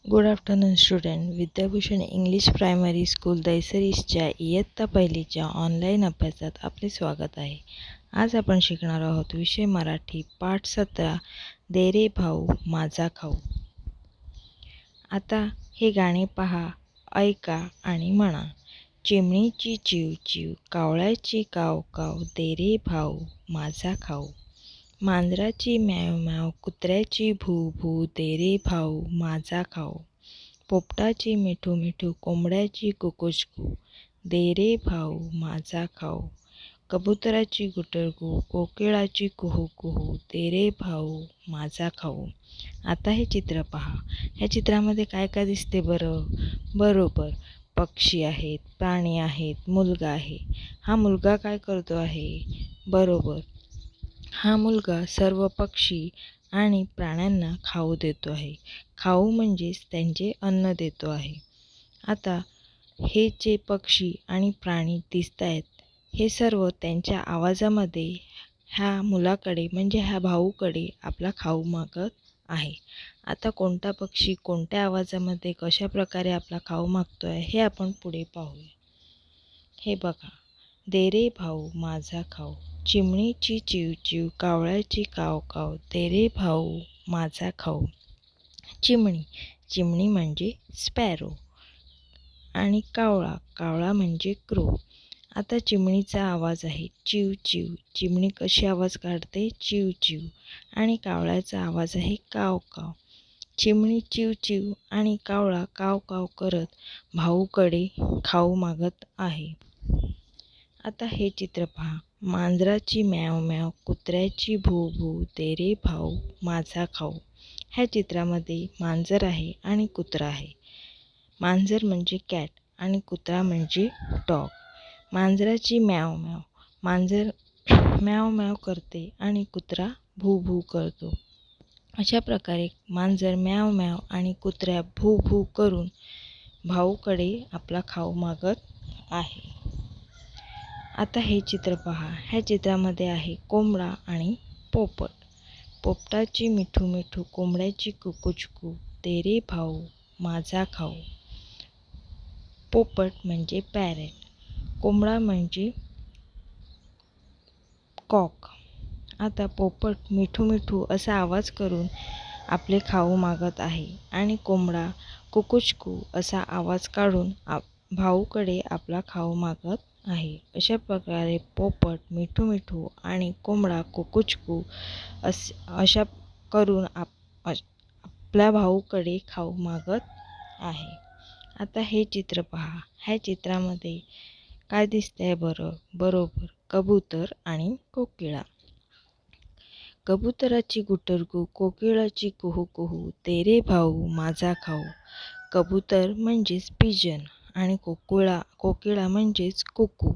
Good afternoon student. Vidyabhushan English primary school दैसरीच्या इयत्ता पहिलीच्या ऑनलाईन अभ्यासात आपले स्वागत आहे. आज आपण शिकणार आहोत विषय मराठी पाठ 17 दे रे भाऊ माझा खाऊ. आता हे गाणे पहा, ऐका आणि म्हणा. चिमणीची चिव चिव, कावळ्याची काव काव, दे रे भाऊ माझा खाऊ. मांजराची म्याव म्याव, कुत्र्याची भू भू, दे रे भाऊ माझा खाऊ. पोपटाची मिठू मिठू, कोंबड्याची कुकुचकू, दे रे भाऊ माझा खाऊ. कबुतराची गुटरगू, कोकिळाची कुहू कुहू, दे रे भाऊ माझा खाऊ. आता हे चित्र पहा. ह्या चित्रामध्ये काय काय दिसते बरं? बरोबर, पक्षी आहेत, प्राणी आहेत, मुलगा आहे. हा मुलगा काय करतो आहे? बरोबर, हा मुलगा सर्व पक्षी आणि प्राण्यांना खाऊ देतो आहे. खाऊ म्हणजेच त्यांचे अन्न देतो आहे. आता हे जे पक्षी आणि प्राणी दिसत आहेत, हे सर्व त्यांच्या आवाजामध्ये ह्या मुलाकडे म्हणजे ह्या भाऊकडे आपला खाऊ मागत आहे. आता कोणता पक्षी कोणत्या आवाजामध्ये कशा प्रकारे आपला खाऊ मागतो आहे हे आपण पुढे पाहूया. हे बघा, दे रे भाऊ माझा खाऊ. चिमणीची चिव चिव, कावळ्याची काव काव, दे रे भाऊ माझा खाऊ. चिमणी, चिमणी म्हणजे स्पॅरो. आणि कावळा, कावळा म्हणजे क्रो. आता चिमणीचा आवाज आहे चिव चिव. चिमणी कशी आवाज काढते? चिव चिव. आणि कावळ्याचा आवाज आहे काव काव. चिमणी चिव चिव आणि कावळा काव काव करत भाऊकडे खाऊ मागत आहे. आता हे चित्र पहा. मांजराची म्याव म्याव, कुत्र्याची भू भू, दे रे भाऊ माझा खाऊ. ह्या चित्रामध्ये मांजर आहे आणि कुत्रा आहे. मांजर म्हणजे कॅट आणि कुत्रा म्हणजे डॉग. मांजराची म्याव म्याव, मांजर म्याव म्याव करते आणि कुत्रा भू भू करतो. अशा प्रकारे मांजर म्याव म्याव आणि कुत्र्या भू भू करून भाऊकडे आपला खाऊ मागत आहे. आता हे चित्र पहा. ह्या चित्रामध्ये आहे कोंबडा आणि पोपट. पोपटाची मिठू मिठू, कोंबड्याची कुकुचकू, दे रे भाऊ माझा खाऊ. पोपट म्हणजे पॅरेट, कोंबडा म्हणजे कॉक. आता पोपट मिठू मिठू असा आवाज करून आपले खाऊ मागत आहे आणि कोंबडा कुकुचकू असा आवाज काढून भाऊकडे आपला खाऊ मागत आहे. अशा प्रकारे पोपट मिठू मिठू आणि कोंबडा कुकुचकू अशा करून आपल्या भाऊकडे खाऊ मागत आहे. आता हे चित्र पहा. ह्या चित्रामध्ये काय दिसतंय बरं? बरोबर, कबूतर आणि कोकिळा. कबुतराची गुटरगू, कोकिळाची कुहू कुहू, दे रे भाऊ माझा खाऊ. कबूतर म्हणजेच पिजन आणि कोकिळा म्हणजेच कुकू.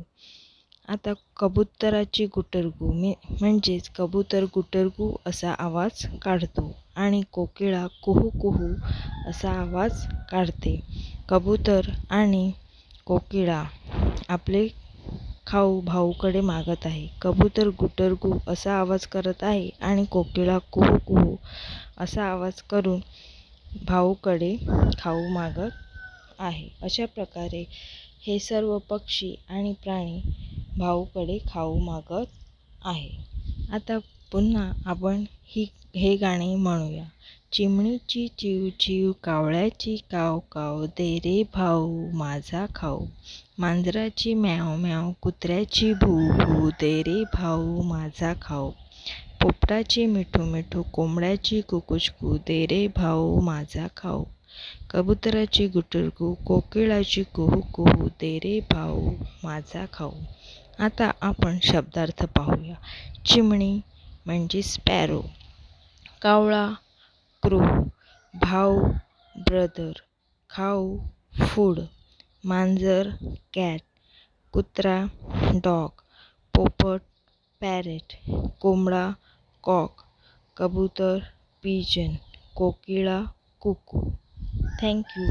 आता कबुतराची गुटरगू म्हणजेच कबूतर गुटरगू असा आवाज काढतो आणि कोकिळा कुहू कुहू असा आवाज काढते. कबूतर आणि कोकिळा आपले खाऊ भाऊकडे मागत आहे. कबूतर गुटरगू असा आवाज करत आहे आणि कोकिळा कुहू कुहू असा आवाज करून भाऊकडे खाऊ मागत आहे. अशा प्रकारे हे सर्व पक्षी आणि प्राणी भाऊकडे खाऊ मागत आहे. आता पुन्हा आपण हे गाणे म्हणूया. चिमणीची चिव चिव, कावळ्याची काव काव, दे रे भाऊ माझा खाऊ. मांजराची म्याव म्याव, कुत्र्याची भू भू, दे रे भाऊ माझा खाऊ. पोपटाची मिठू मिठू, कोंबड्याची कुकुचकू, दे रे भाऊ माझा खाऊ. कबुतराची गुटरगू, कोकिळाची कुहू कुहू, दे रे भाऊ माझा खाऊ. आता आपण शब्दार्थ पाहूया. चिमणी म्हणजे स्पॅरो, कावळा क्रो, भाऊ ब्रदर, खाऊ फूड, मांजर कॅट, कुत्रा डॉग, पोपट पॅरेट, कोंबडा कॉक, कबूतर पिजन, कोकिळा कुकू. थँक्यू.